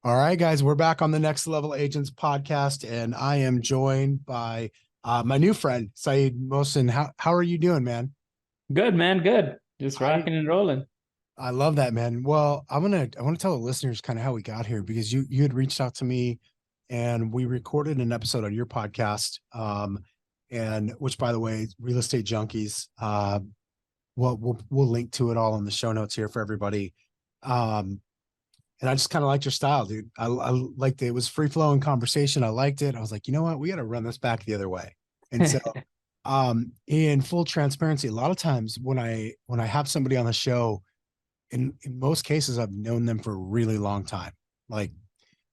All right, guys, we're back on the Next Level Agents podcast, and I am joined by my new friend, Syed Mohsin. How are you doing, man? Good, man. Good. Just I rocking and rolling. I love that, man. Well, I want to tell the listeners kind of how we got here because you had reached out to me, and we recorded an episode on your podcast, and which, by the way, Real Estate Junkies. We'll link to it all in the show notes here for everybody. Um, and I just kind of liked your style, dude. I liked it. It was free flowing conversation. I liked it. I was like, you know what? We got to run this back the other way. And so, in full transparency, a lot of times when I have somebody on the show, in most cases, I've known them for a really long time. Like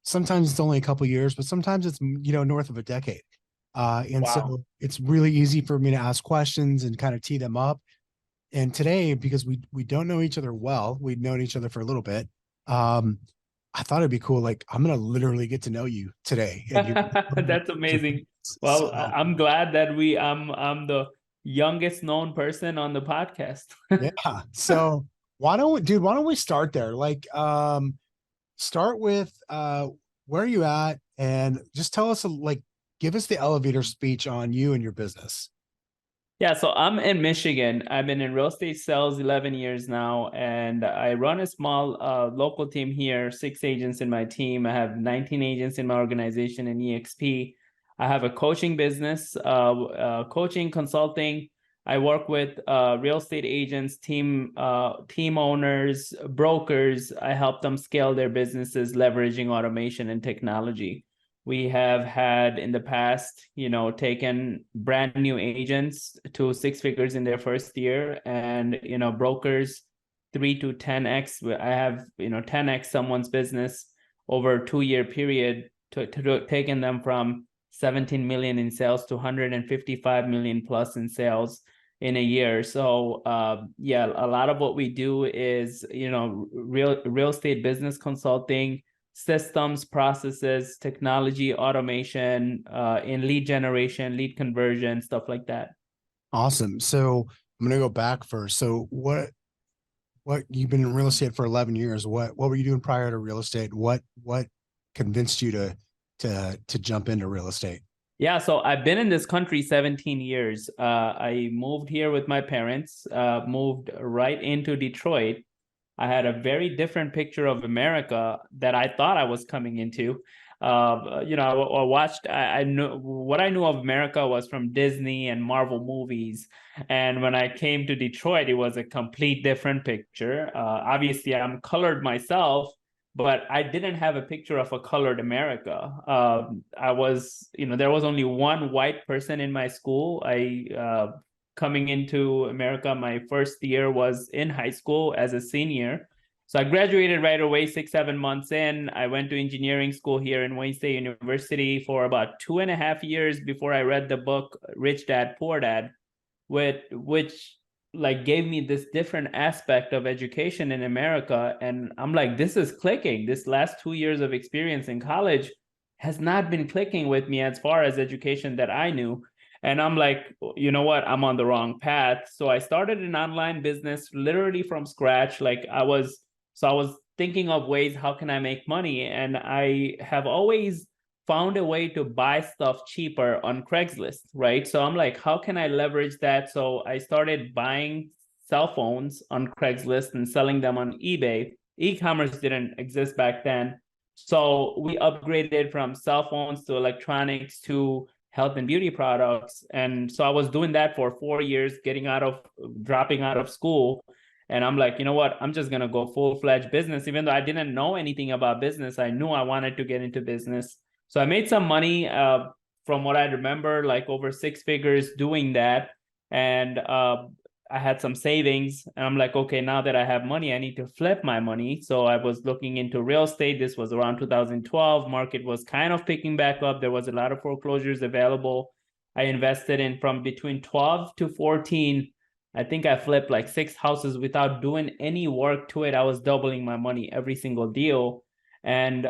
sometimes it's only a couple years, but sometimes it's north of a decade. And Wow. so it's really easy for me to ask questions and kind of tee them up. And today, because we don't know each other well, we've known each other for a little bit. Um, I thought it'd be cool. Like I'm gonna literally get to know you today, and you're That's amazing. Well, so I'm glad that I'm the youngest known person on the podcast. yeah. So why don't we start there? Like, start with where are you at, and just tell us give us the elevator speech on you and your business. Yeah, so I'm in Michigan. I've been in real estate sales 11 years now, and I run a small local team here, 6 agents in my team. I have 19 agents in my organization in EXP. I have a coaching business, coaching, consulting. I work with real estate agents, team owners, brokers. I help them scale their businesses, leveraging automation and technology. We have had in the past, taken brand new agents to six figures in their first year, and brokers 3 to 10x. I have 10x someone's business over a 2 year period to taking them from 17 million in sales to 155 million plus in sales in a year. So yeah, a lot of what we do is real estate business consulting, systems, processes, technology, automation, in lead generation, lead conversion, stuff like that. Awesome. So I'm gonna go back first. So what you've been in real estate for 11 years? What were you doing prior to real estate? What convinced you to jump into real estate? Yeah, so I've been in this country 17 years. I moved here with my parents, moved right into Detroit. I had a very different picture of America that I thought I was coming into. I watched. I knew what I knew of America was from Disney and Marvel movies, and when I came to Detroit, it was a complete different picture. Obviously, I'm colored myself, but I didn't have a picture of a colored America. There was only one white person in my school. Coming into America, my first year was in high school as a senior. So I graduated right away, 6, 7 months in. I went to engineering school here in Wayne State University for about 2.5 years before I read the book Rich Dad Poor Dad, which like gave me this different aspect of education in America. And I'm like, this is clicking. This last 2 years of experience in college has not been clicking with me as far as education that I knew. And I'm like, you know what? I'm on the wrong path. So I started an online business literally from scratch. I was thinking of ways, how can I make money? And I have always found a way to buy stuff cheaper on Craigslist, right? So I'm like, how can I leverage that? So I started buying cell phones on Craigslist and selling them on eBay. E-commerce didn't exist back then. So we upgraded from cell phones to electronics to health and beauty products. And so I was doing that for 4 years, dropping out of school. And I'm like, you know what? I'm just going to go full-fledged business. Even though I didn't know anything about business, I knew I wanted to get into business. So I made some money, from what I remember, like over six figures doing that. And I had some savings, and I'm like, okay, now that I have money, I need to flip my money. So I was looking into real estate. This was around 2012. Market was kind of picking back up. There was a lot of foreclosures available. I invested in from between 12 to 14. I think I flipped like 6 houses without doing any work to it. I was doubling my money every single deal. And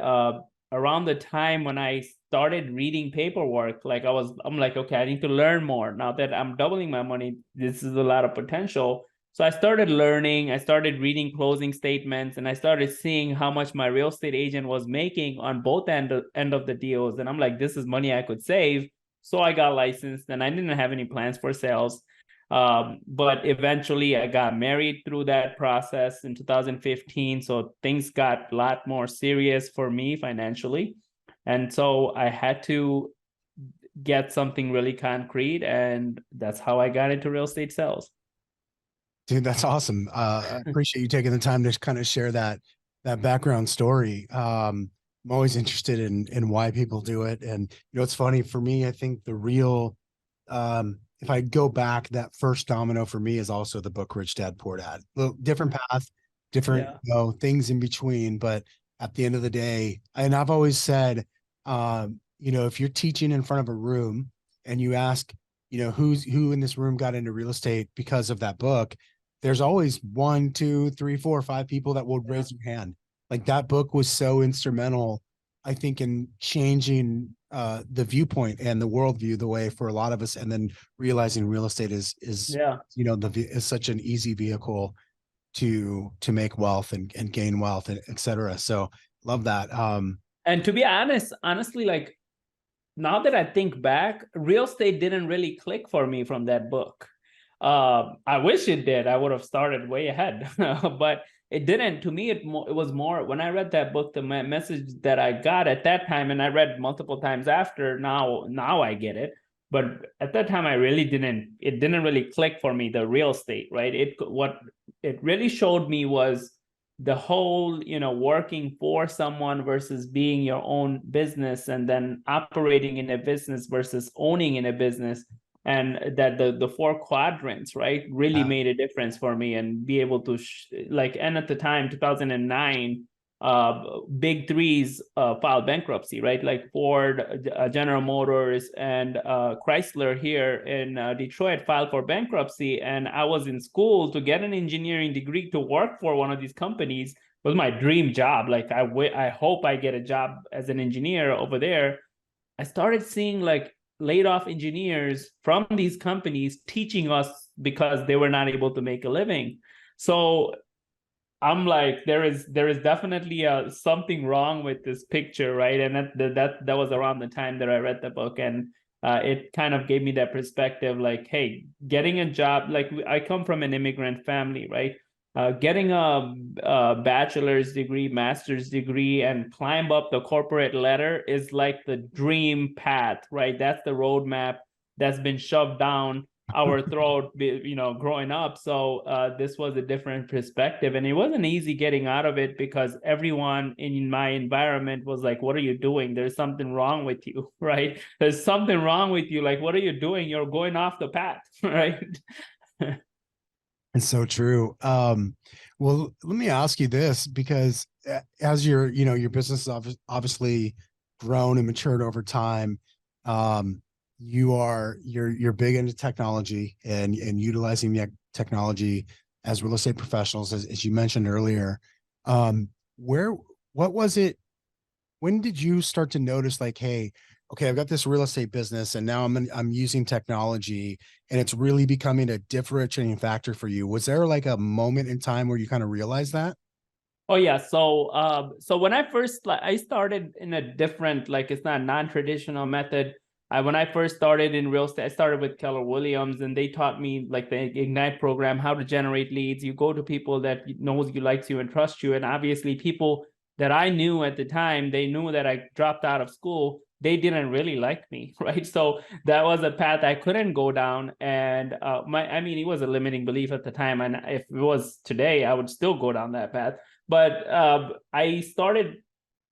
around the time when I started reading paperwork, I'm like, okay, I need to learn more. Now that I'm doubling my money, this is a lot of potential. So I started learning, I started reading closing statements, and I started seeing how much my real estate agent was making on both end of the deals. And I'm like, this is money I could save. So I got licensed, and I didn't have any plans for sales. But eventually I got married through that process in 2015. So things got a lot more serious for me financially. And so I had to get something really concrete. And that's how I got into real estate sales. Dude, that's awesome. I appreciate you taking the time to kind of share that background story. I'm always interested in why people do it. And it's funny for me, I think the real if I go back, that first domino for me is also the book Rich Dad Poor Dad. Little different path, different things in between, but at the end of the day, and I've always said, if you're teaching in front of a room and you ask, who in this room got into real estate because of that book, there's always 1, 2, 3, 4, 5 people that will raise their hand. Like that book was so instrumental, I think, in changing the viewpoint and the worldview the way for a lot of us, and then realizing real estate is is such an easy vehicle to make wealth and gain wealth, and et cetera. So love that. And to be honestly, like now that I think back, real estate didn't really click for me from that book. I wish it did. I would have started way ahead, but it didn't. To me, it was more when I read that book, the message that I got at that time, and I read multiple times after. Now I get it, but at that time, I really didn't. It didn't really click for me. The real estate, right? What it really showed me was the whole, working for someone versus being your own business, and then operating in a business versus owning in a business. And that the 4 quadrants, right, really made a difference for me, and be able to and at the time, 2009, big threes filed bankruptcy, right? Like Ford, General Motors, and Chrysler here in Detroit filed for bankruptcy. And I was in school to get an engineering degree to work for one of these companies. It was my dream job. Like I hope I get a job as an engineer over there. I started seeing like laid off engineers from these companies teaching us because they were not able to make a living. So I'm like, there is definitely something wrong with this picture, right? And that was around the time that I read the book, and it kind of gave me that perspective, like, hey, getting a job, like I come from an immigrant family, right? Getting a bachelor's degree, master's degree, and climb up the corporate ladder is like the dream path, right? That's the roadmap that's been shoved down our throat, growing up. So this was a different perspective, and it wasn't easy getting out of it because everyone in my environment was like, what are you doing? There's something wrong with you, right? There's something wrong with you. Like, what are you doing? You're going off the path, right? It's so true. Well, let me ask you this, because as your business has obviously grown and matured over time, you're big into technology and utilizing the technology as real estate professionals, as you mentioned earlier. What was it? When did you start to notice, like, hey, okay, I've got this real estate business, and now I'm using technology, and it's really becoming a differentiating factor for you? Was there like a moment in time where you kind of realized that? Oh yeah. So when I started in a different, like, it's not a non-traditional method. When I first started in real estate, I started with Keller Williams, and they taught me, like, the Ignite program, how to generate leads. You go to people that knows you, likes you, and trust you. And obviously people that I knew at the time, they knew that I dropped out of school. They didn't really like me, right? So that was a path I couldn't go down. And it was a limiting belief at the time. And if it was today, I would still go down that path. But I started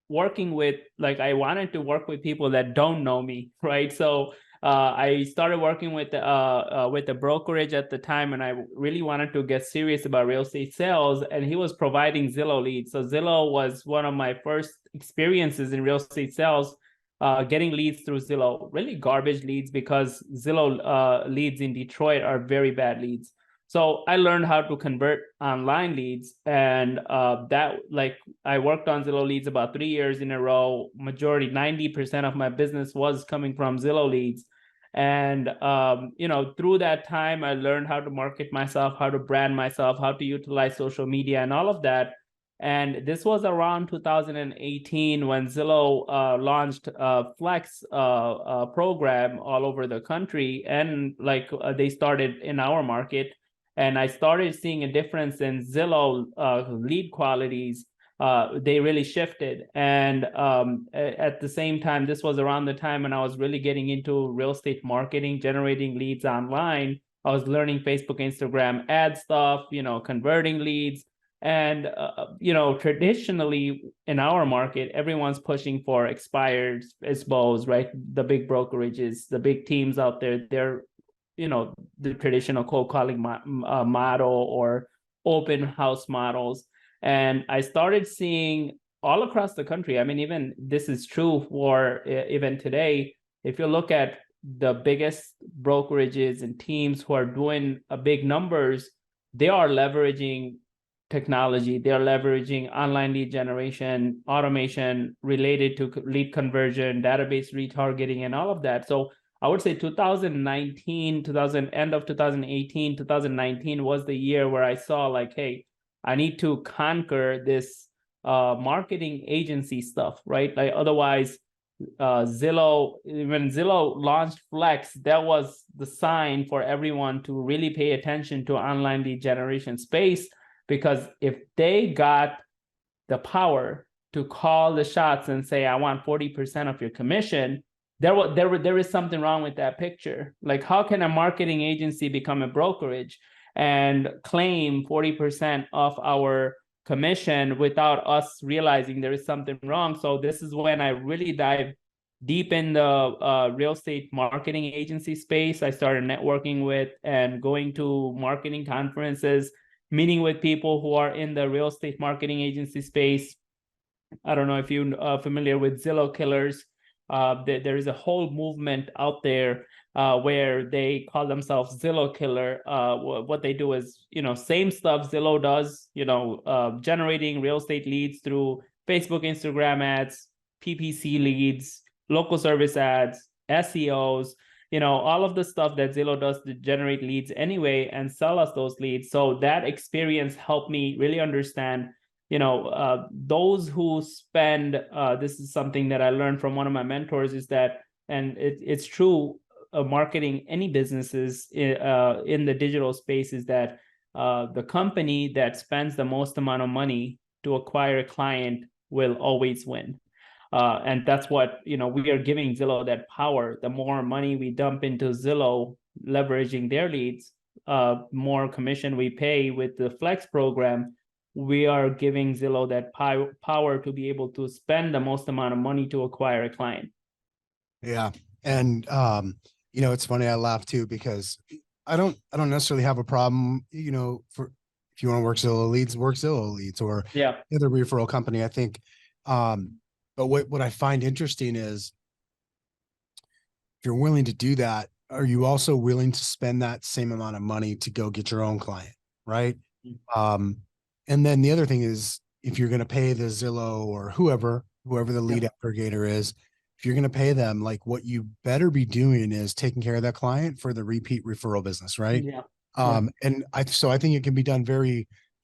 working with, like, I wanted to work with people that don't know me, right? So I started working with the brokerage at the time, and I really wanted to get serious about real estate sales. And he was providing Zillow leads. So Zillow was one of my first experiences in real estate sales, getting leads through Zillow. Really garbage leads, because Zillow leads in Detroit are very bad leads. So I learned how to convert online leads, and I worked on Zillow leads about 3 years in a row. Majority, 90% of my business was coming from Zillow leads. And through that time, I learned how to market myself, how to brand myself, how to utilize social media and all of that. And this was around 2018 when Zillow launched a Flex program all over the country, and they started in our market. And I started seeing a difference in Zillow lead qualities. They really shifted. And at the same time, this was around the time when I was really getting into real estate marketing, generating leads online. I was learning Facebook, Instagram ad stuff, converting leads. And, traditionally in our market, everyone's pushing for expired expos, right? The big brokerages, the big teams out there, they're, the traditional cold calling model or open house models. And I started seeing all across the country. I mean, even this is true for even today. If you look at the biggest brokerages and teams who are doing big numbers, they are leveraging technology. They are leveraging online lead generation, automation related to lead conversion, database retargeting, and all of that. So I would say 2019, end of 2018, 2019 was the year where I saw hey, I need to conquer this marketing agency stuff, right? Otherwise, Zillow, when Zillow launched Flex, that was the sign for everyone to really pay attention to online lead generation space. Because if they got the power to call the shots and say, I want 40% of your commission, there is something wrong with that picture. How can a marketing agency become a brokerage and claim 40% of our commission without us realizing there is something wrong? So this is when I really dive deep in the real estate marketing agency space. I started networking with and going to marketing conferences, meeting with people who are in the real estate marketing agency space. I don't know if you're familiar with Zillow Killers. There is a whole movement out there where they call themselves Zillow Killer. What they do is, same stuff Zillow does, generating real estate leads through Facebook, Instagram ads, PPC leads, local service ads, SEOs, all of the stuff that Zillow does to generate leads anyway and sell us those leads. So that experience helped me really understand, those who spend, this is something that I learned from one of my mentors, is that, and it's true, marketing any businesses in the digital space, is that the company that spends the most amount of money to acquire a client will always win. And that's what, we are giving Zillow that power. The more money we dump into Zillow, leveraging their leads, more commission we pay with the Flex program, we are giving Zillow that power to be able to spend the most amount of money to acquire a client. Yeah. And, it's funny. I laugh too, because I don't necessarily have a problem, for, if you want to work Zillow leads, or other referral company. I think, but what I find interesting is, if you're willing to do that, are you also willing to spend that same amount of money to go get your own client? Right. Mm-hmm. And then the other thing is, if you're going to pay the Zillow or whoever the lead aggregator is, if you're going to pay them, what you better be doing is taking care of that client for the repeat referral business. Right. Yeah. And I think it can be done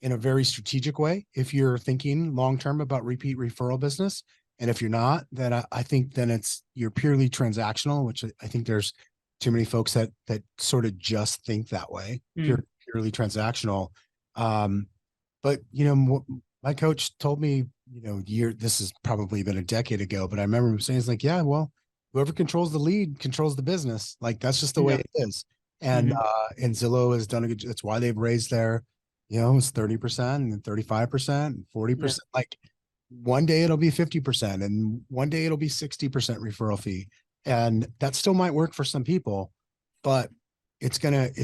in a very strategic way if you're thinking long-term about repeat referral business. And if you're not, then I think then you're purely transactional, which I think there's too many folks that sort of just think that way, purely transactional. But my coach told me, this has probably been a decade ago, but I remember him saying, it's yeah, well, whoever controls the lead controls the business. That's just the way it is. And and Zillow has done a good. That's why they've raised their, it's 30% and 35% and 40%. One day it'll be 50% and one day it'll be 60% referral fee. And that still might work for some people, but it's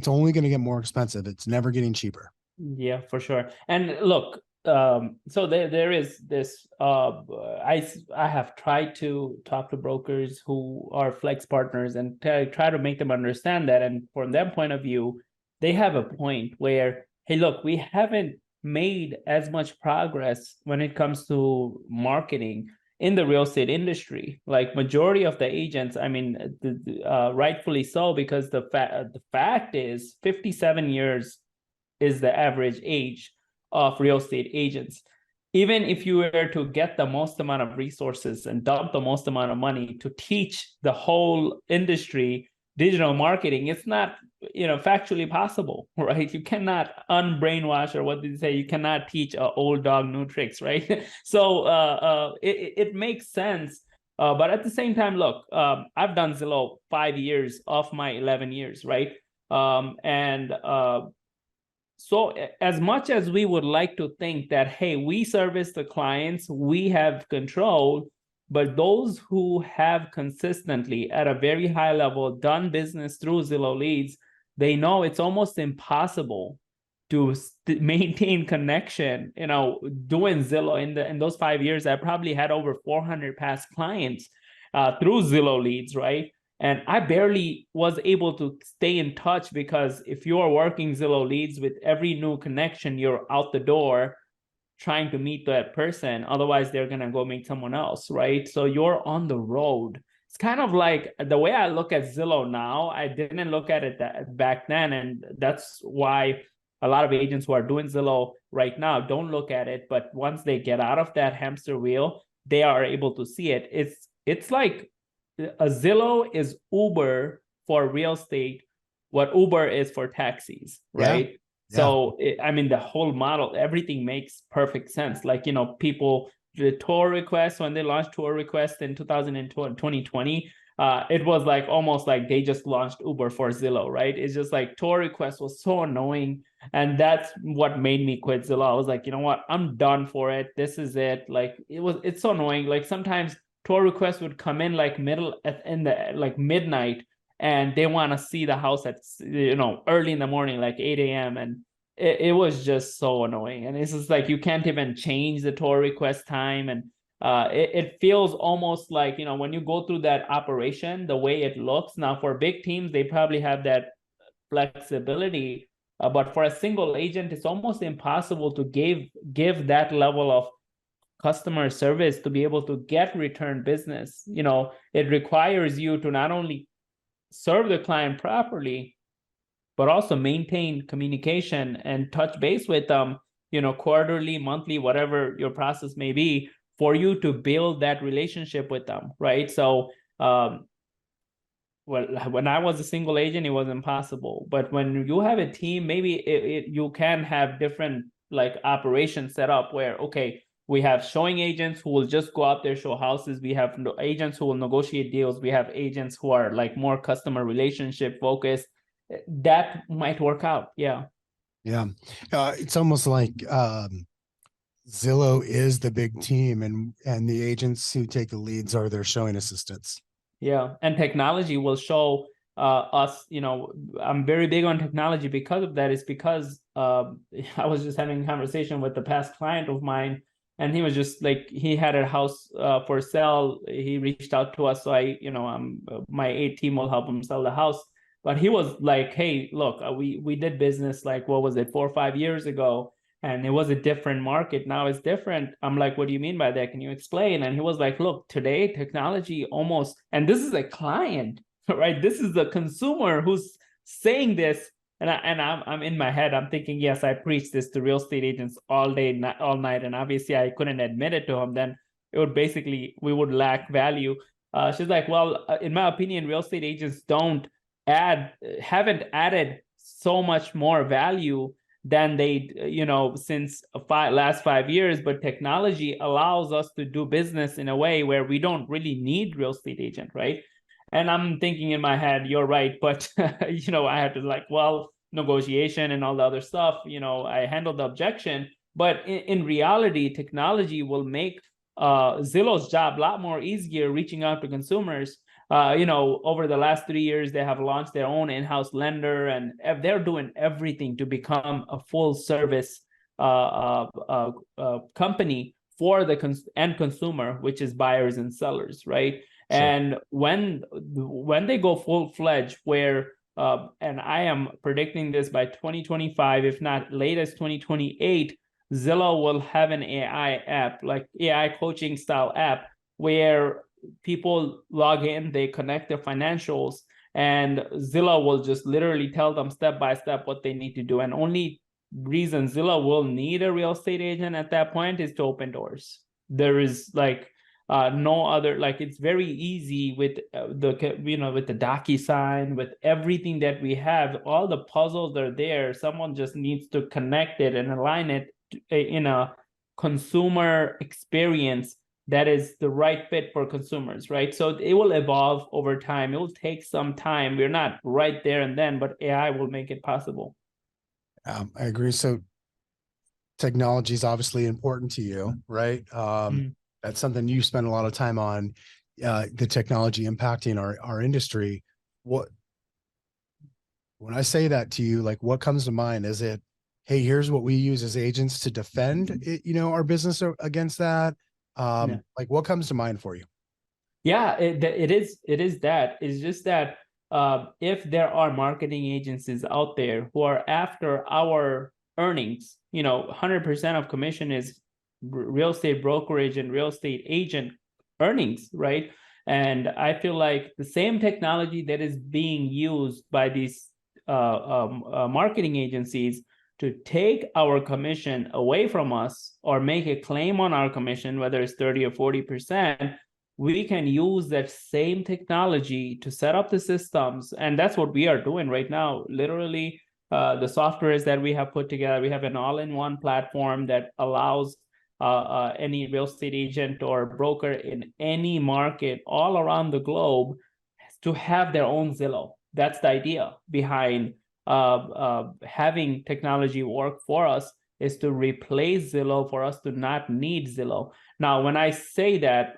only going to get more expensive. It's never getting cheaper. Yeah, for sure. And look, so there is this, I have tried to talk to brokers who are Flex partners and try to make them understand that. And from their point of view, they have a point where, hey, look, we haven't made as much progress when it comes to marketing. in the real estate industry. Like majority of the agents, I mean, rightfully so, because the fact is 57 years is the average age of real estate agents. Even if you were to get the most amount of resources and dump the most amount of money to teach the whole industry digital marketing, it's not, factually possible, right? You cannot unbrainwash, or what did you say? You cannot teach an old dog new tricks, right? So it makes sense. But at the same time, look, I've done Zillow 5 years of my 11 years, right? So as much as we would like to think that, hey, we service the clients, we have control, but those who have consistently at a very high level done business through Zillow leads, they know it's almost impossible to maintain connection. Doing Zillow in those 5 years, I probably had over 400 past clients through Zillow leads, right? And I barely was able to stay in touch, because if you're working Zillow leads, with every new connection, you're out the door trying to meet that person. Otherwise, they're going to go meet someone else, right? So you're on the road. It's kind of like the way I look at Zillow now, I didn't look at it back then. And that's why a lot of agents who are doing Zillow right now don't look at it. But once they get out of that hamster wheel, they are able to see it. It's like a Zillow is Uber for real estate, what Uber is for taxis, right? Yeah. So, I mean, the whole model, everything makes perfect sense. Like, people, the tour requests, when they launched tour requests in 2020, it was like almost like they just launched Uber for Zillow, right? It's just like tour requests was so annoying. And that's what made me quit Zillow. I was like, you know what? I'm done for it. This is it. Like, it's so annoying. Like sometimes tour requests would come in like midnight, and they want to see the house at early in the morning, like 8 a.m. and it was just so annoying. And it's just like you can't even change the tour request time, and it feels almost like when you go through that operation, the way it looks now. For big teams, they probably have that flexibility, but for a single agent, it's almost impossible to give that level of customer service to be able to get return business. It requires you to not only serve the client properly, but also maintain communication and touch base with them, quarterly, monthly, whatever your process may be, for you to build that relationship with them, right? So, when I was a single agent, it was impossible. But when you have a team, maybe you can have different like operations set up where, okay, we have showing agents who will just go out there, show houses. We have agents who will negotiate deals. We have agents who are like more customer relationship focused. That might work out. Yeah. Yeah. It's almost like Zillow is the big team, and the agents who take the leads are their showing assistants. Yeah. And technology will show us, I'm very big on technology because of that. It's because I was just having a conversation with the past client of mine, and he was just like, he had a house for sale. He reached out to us. So my A team will help him sell the house. But he was like, hey, look, we did business like, what was it, 4 or 5 years ago? And it was a different market. Now it's different. I'm like, what do you mean by that? Can you explain? And he was like, look, today technology almost, and this is a client, right? This is the consumer who's saying this. And I'm in my head, I'm thinking, yes, I preach this to real estate agents all day, all night. And obviously I couldn't admit it to him. Then it would basically, we would lack value. She's like, well, in my opinion, real estate agents haven't added so much more value than they, since last 5 years, but technology allows us to do business in a way where we don't really need real estate agent, right? And I'm thinking in my head, you're right, but I had to like, well, negotiation and all the other stuff, I handled the objection, but in reality, technology will make Zillow's job a lot more easier reaching out to consumers. Over the last 3 years, they have launched their own in-house lender, and they're doing everything to become a full service company for the end consumer, which is buyers and sellers, right? Sure. And when they go full-fledged, where and I am predicting this by 2025, if not latest 2028, Zillow will have an AI app, like AI coaching style app, where people log in, they connect their financials, and Zillow will just literally tell them step by step what they need to do. And only reason Zillow will need a real estate agent at that point is to open doors. There is like no other, like it's very easy with with the DocuSign, with everything that we have, all the puzzles are there. Someone just needs to connect it and align it in a consumer experience that is the right fit for consumers, right? So it will evolve over time. It will take some time. We're not right there and then, but AI will make it possible. I agree. So technology is obviously important to you, right? That's something you spend a lot of time on, the technology impacting our industry. When I say that to you, like what comes to mind? Is it, hey, here's what we use as agents to defend it, our business against that? Like what comes to mind for you? Yeah, it is that. It's just that if there are marketing agencies out there who are after our earnings, 100% of commission is real estate brokerage and real estate agent earnings, right? And I feel like the same technology that is being used by these marketing agencies to take our commission away from us or make a claim on our commission, whether it's 30 or 40%, we can use that same technology to set up the systems. And that's what we are doing right now. Literally, the softwares that we have put together, we have an all-in-one platform that allows any real estate agent or broker in any market all around the globe to have their own Zillow. That's the idea behind having technology work for us, is to replace Zillow for us to not need Zillow. Now, when I say that,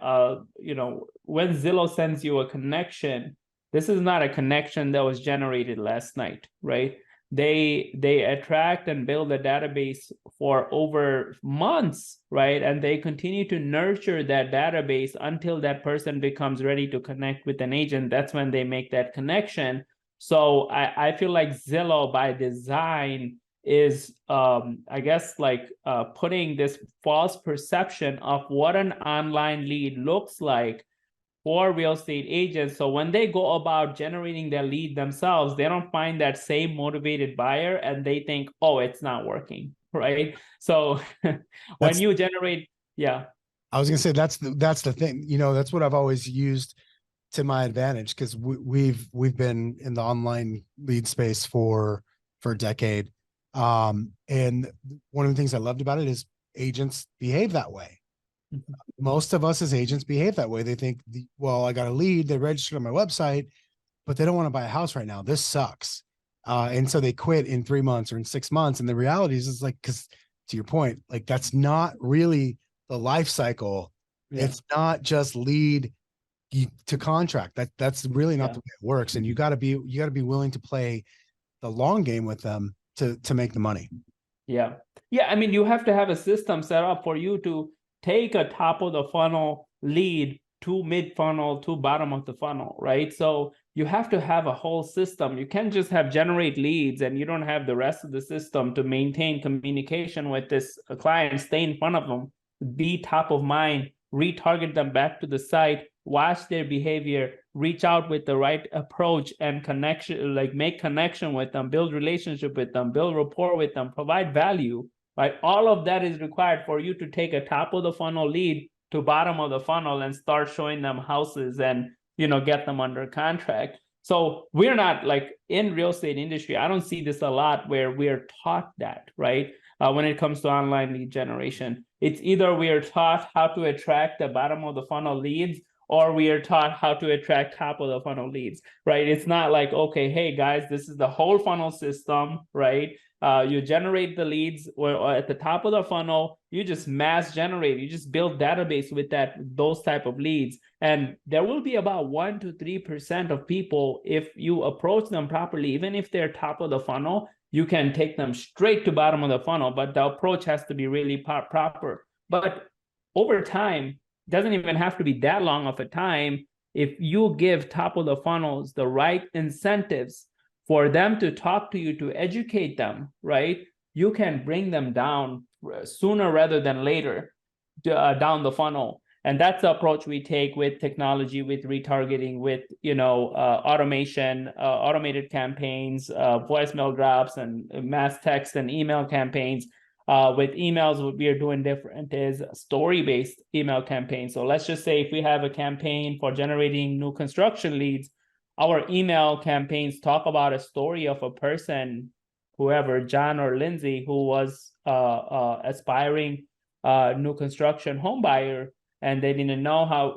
when Zillow sends you a connection, this is not a connection that was generated last night, right? They attract and build a database for over months, right? And they continue to nurture that database until that person becomes ready to connect with an agent. That's when they make that connection. So I feel like Zillow by design is, I guess, like putting this false perception of what an online lead looks like for real estate agents. So when they go about generating their lead themselves, they don't find that same motivated buyer and they think, oh, it's not working, right? So when you generate, I was gonna say that's the thing. That's what I've always used to my advantage, because we've been in the online lead space for a decade. And one of the things I loved about it is agents behave that way. Most of us as agents behave that way. They think, well, I got a lead, they registered on my website, but they don't want to buy a house right now. This sucks. And so they quit in 3 months or in 6 months. And the reality is like, because to your point, like that's not really the life cycle. It's not just lead to contract. That's really not the way it works. And you got to be willing to play the long game with them to make the money. Yeah. I mean, you have to have a system set up for you to take a top of the funnel lead to mid funnel to bottom of the funnel, right? So you have to have a whole system. You can't just have generate leads and you don't have the rest of the system to maintain communication with this client, stay in front of them, be top of mind, retarget them back to the site, watch their behavior, reach out with the right approach and connection, like make connection with them, build relationship with them, build rapport with them, provide value, right? All of that is required for you to take a top of the funnel lead to bottom of the funnel and start showing them houses and, get them under contract. So we're not like in real estate industry. I don't see this a lot where we're taught that, right? When it comes to online lead generation, it's either we are taught how to attract the bottom of the funnel leads, or we are taught how to attract top of the funnel leads, right? It's not like, okay, hey guys, this is the whole funnel system, right? You generate the leads or at the top of the funnel, you just mass generate, you just build database with those type of leads. And there will be about 1 to 3% of people, if you approach them properly, even if they're top of the funnel, you can take them straight to bottom of the funnel, but the approach has to be really proper. But over time, doesn't even have to be that long of a time. If you give top of the funnels the right incentives for them to talk to you, to educate them, right? You can bring them down sooner rather than later down the funnel. And that's the approach we take with technology, with retargeting, with automation, automated campaigns, voicemail drops, and mass text and email campaigns. With emails, what we are doing different is story-based email campaigns. So let's just say if we have a campaign for generating new construction leads, our email campaigns talk about a story of a person, whoever, John or Lindsay, who was aspiring new construction home buyer, and they didn't know how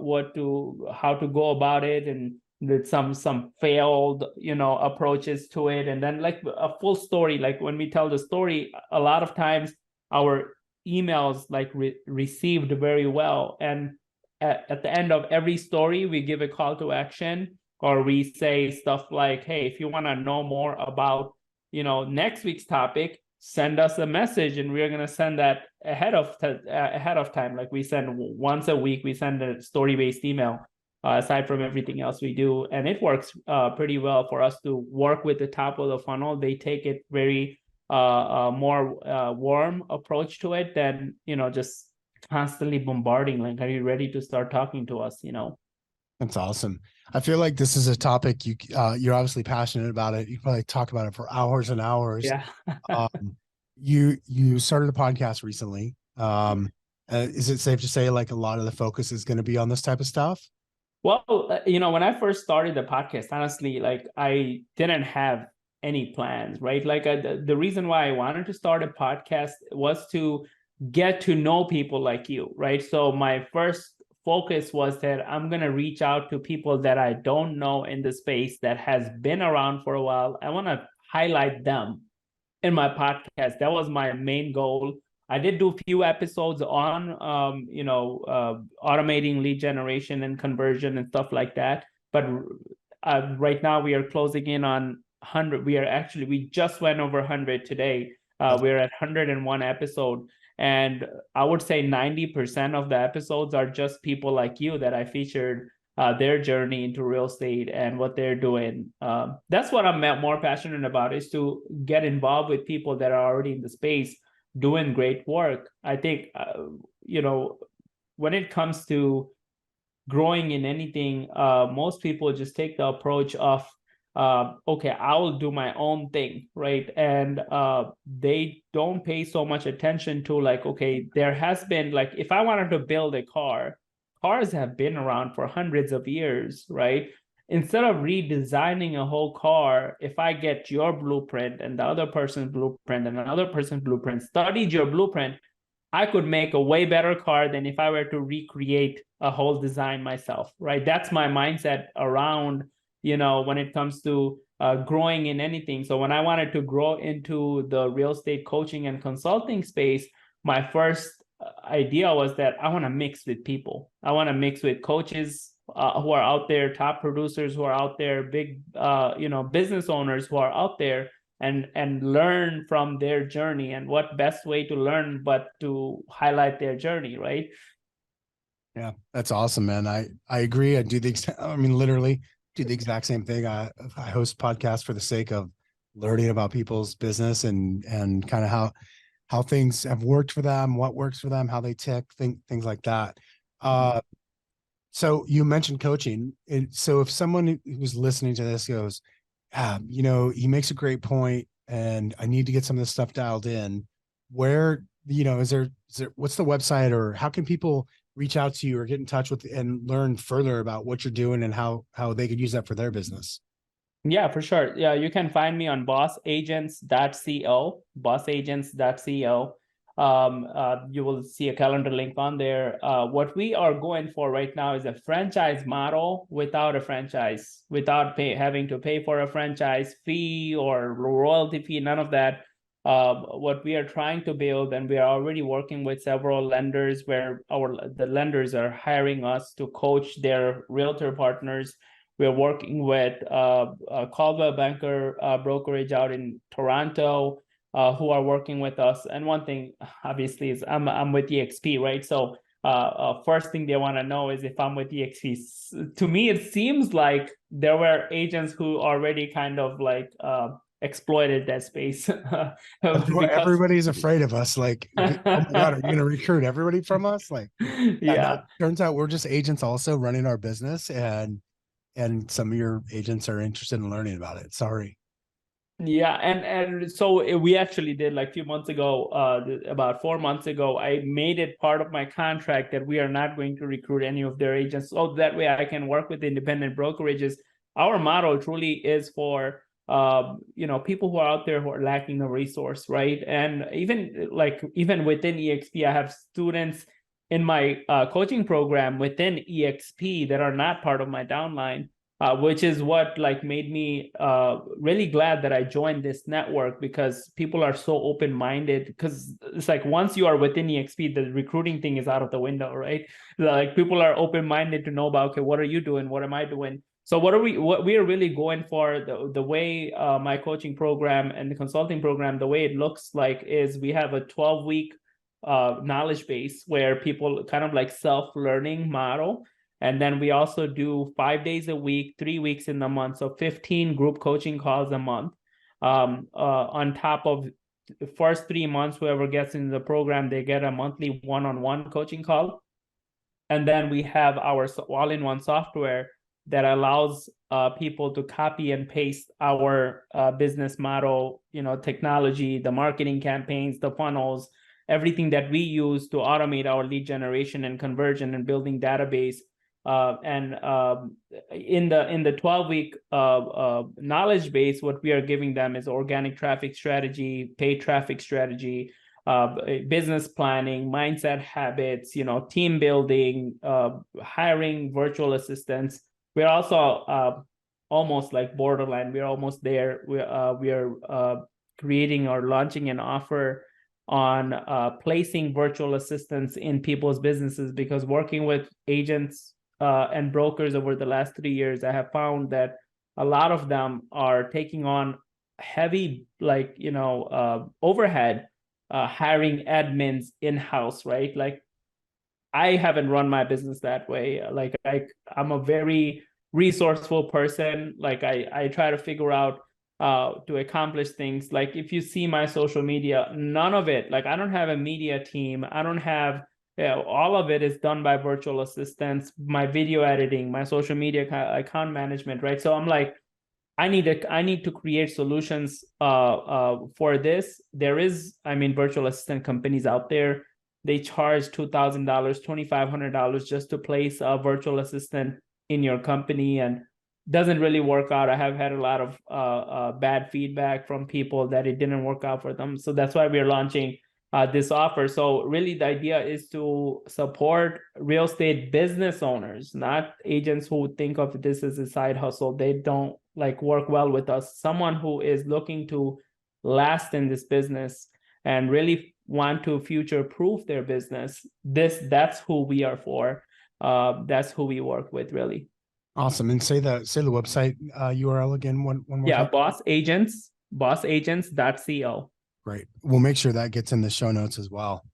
to go about it, and with some failed approaches to it, and then like a full story. Like when we tell the story, a lot of times our emails like received very well, and at the end of every story we give a call to action, or we say stuff like, hey, if you want to know more about next week's topic, send us a message, and we're going to send that ahead of time. Like we send once a week, we send a story-based email, aside from everything else we do. And it works pretty well for us to work with the top of the funnel. They take it very more warm approach to it than just constantly bombarding, like, are you ready to start talking to us? That's awesome. I feel like this is a topic you're obviously passionate about it. You probably talk about it for hours and hours. Yeah. You started a podcast recently. Is it safe to say like a lot of the focus is going to be on this type of stuff? Well, when I first started the podcast, honestly, like I didn't have any plans, right? Like the reason why I wanted to start a podcast was to get to know people like you, right? So my first focus was that I'm going to reach out to people that I don't know in the space that has been around for a while. I want to highlight them in my podcast. That was my main goal. I did do a few episodes on, automating lead generation and conversion and stuff like that. But right now we are closing in on 100. We just went over 100 today. We're at 101 episode. And I would say 90% of the episodes are just people like you that I featured their journey into real estate and what they're doing. That's what I'm more passionate about, is to get involved with people that are already in the space doing great work. I think, when it comes to growing in anything, most people just take the approach of, okay, I'll do my own thing, right? And they don't pay so much attention to like, okay, there has been like, if I wanted to build a car, cars have been around for hundreds of years, right? Instead of redesigning a whole car, if I get your blueprint and the other person's blueprint and another person's blueprint, studied your blueprint, I could make a way better car than if I were to recreate a whole design myself, right? That's my mindset around, when it comes to growing in anything. So when I wanted to grow into the real estate coaching and consulting space, my first idea was that I want to mix with people. I want to mix with coaches who are out there, top producers who are out there, big, business owners who are out there, and learn from their journey. And what best way to learn but to highlight their journey, right? Yeah, that's awesome, man. I agree. Literally do the exact same thing. I host podcasts for the sake of learning about people's business and kind of how things have worked for them, what works for them, how they tick, things like that. So you mentioned coaching. So if someone who's listening to this goes, he makes a great point and I need to get some of this stuff dialed in, where, is there, what's the website, or how can people reach out to you or get in touch with and learn further about what you're doing and how they could use that for their business? Yeah, for sure. Yeah, you can find me on bossagents.co, bossagents.co. You will see a calendar link on there. What we are going for right now is a franchise model without a franchise, without having to pay for a franchise fee or royalty fee, none of that. What we are trying to build, and we are already working with several lenders where the lenders are hiring us to coach their realtor partners. We're working with Caldwell Banker brokerage out in Toronto, who are working with us. And one thing, obviously, is I'm with EXP, right? So first thing they want to know is if I'm with EXP. To me, it seems like there were agents who already kind of like exploited that space. That's what Because everybody's afraid of us. Like, oh my God, are you going to recruit everybody from us? Like, yeah, no, yeah. it turns out we're just agents also running our business, and some of your agents are interested in learning about it. Sorry. Yeah, and so we actually did like a few months ago, about 4 months ago, I made it part of my contract that we are not going to recruit any of their agents, so that way I can work with independent brokerages. Our model truly is for people who are out there who are lacking the resource, right? And even within EXP, I have students in my coaching program within EXP that are not part of my downline, which is what like made me really glad that I joined this network, because people are so open-minded. Because it's like once you are within EXP, the recruiting thing is out of the window, right? Like people are open-minded to know about, okay, what are you doing? What am I doing? So what we are really going for, the way my coaching program and the consulting program, the way it looks like is we have a 12-week knowledge base where people kind of like self-learning model. And then we also do 5 days a week, 3 weeks in the month. So 15 group coaching calls a month. On top of the first 3 months, whoever gets into the program, they get a monthly one-on-one coaching call. And then we have our all-in-one software that allows people to copy and paste our business model, technology, the marketing campaigns, the funnels, everything that we use to automate our lead generation and conversion and building database. And in the 12-week knowledge base, what we are giving them is organic traffic strategy, paid traffic strategy, business planning, mindset habits, team building, hiring virtual assistants. We're also almost like borderline. We're almost there. We are creating or launching an offer on placing virtual assistants in people's businesses, because working with agents and brokers over the last 3 years, I have found that a lot of them are taking on heavy, overhead, hiring admins in-house, right? Like I haven't run my business that way. Like I'm a very resourceful person. Like I try to figure out to accomplish things. Like if you see my social media, none of it, like I don't have a media team. I don't have, all of it is done by virtual assistants, my video editing, my social media account management, right? So I'm like, I need to create solutions for this. There is, virtual assistant companies out there. They charge $2,000, $2,500 just to place a virtual assistant in your company, and doesn't really work out. I have had a lot of bad feedback from people that it didn't work out for them. So that's why we're launching this offer. So really the idea is to support real estate business owners, not agents who think of this as a side hustle. They don't like work well with us. Someone who is looking to last in this business and really want to future proof their business. That's who we are for. That's who we work with, really. Awesome. And say the website URL again one more Yeah, time. bossagents.co. Great. We'll make sure that gets in the show notes as well.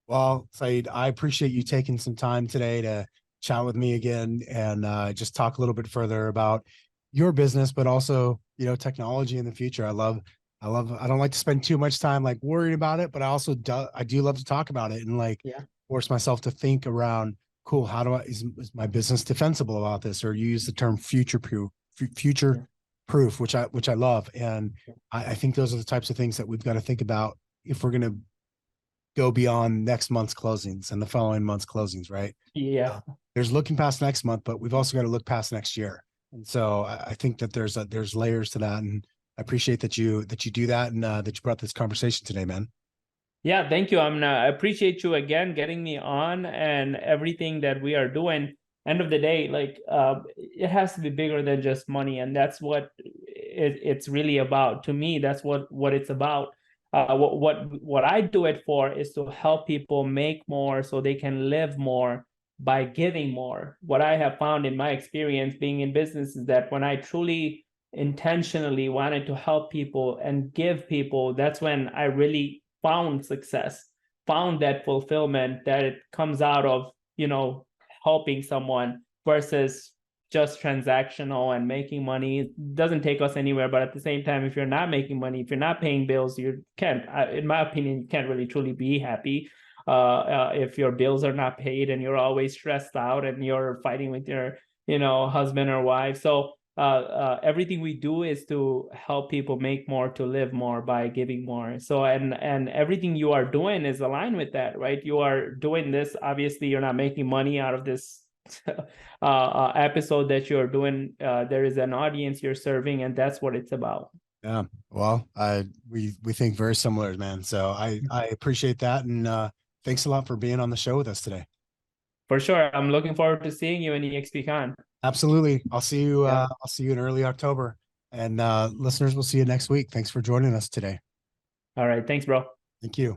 Well, Syed, I appreciate you taking some time today to chat with me again and just talk a little bit further about your business, but also, technology in the future. I don't like to spend too much time like worrying about it, but I do love to talk about it and force myself to think around, cool, how is my business defensible about this? Or you use the term future proof, which I love. And I think those are the types of things that we've got to think about if we're going to go beyond next month's closings and the following month's closings, right? Yeah. There's looking past next month, but we've also got to look past next year. And so I think that there's layers to that. And I appreciate that you do that and that you brought this conversation today, man. Yeah, thank you. I appreciate you again getting me on and everything that we are doing. End of the day, like it has to be bigger than just money, and that's what it's really about. To me, that's what it's about. What I do it for is to help people make more so they can live more by giving more. What I have found in my experience being in business is that when I truly intentionally wanted to help people and give people, that's when I really found success, found that fulfillment that it comes out of, helping someone versus just transactional and making money. It doesn't take us anywhere. But at the same time, if you're not making money, if you're not paying bills, you can't, in my opinion, you can't really truly be happy. If your bills are not paid and you're always stressed out and you're fighting with your, husband or wife. So everything we do is to help people make more, to live more by giving more. So and everything you are doing is aligned with that, right? You are doing this. Obviously, you're not making money out of this episode that you're doing. There is an audience you're serving, and that's what it's about. Yeah. Well, we think very similar, man. So I appreciate that, and thanks a lot for being on the show with us today. For sure. I'm looking forward to seeing you in EXPCon. Absolutely. I'll see you. I'll see you in early October, and listeners, we'll see you next week. Thanks for joining us today. All right. Thanks, bro. Thank you.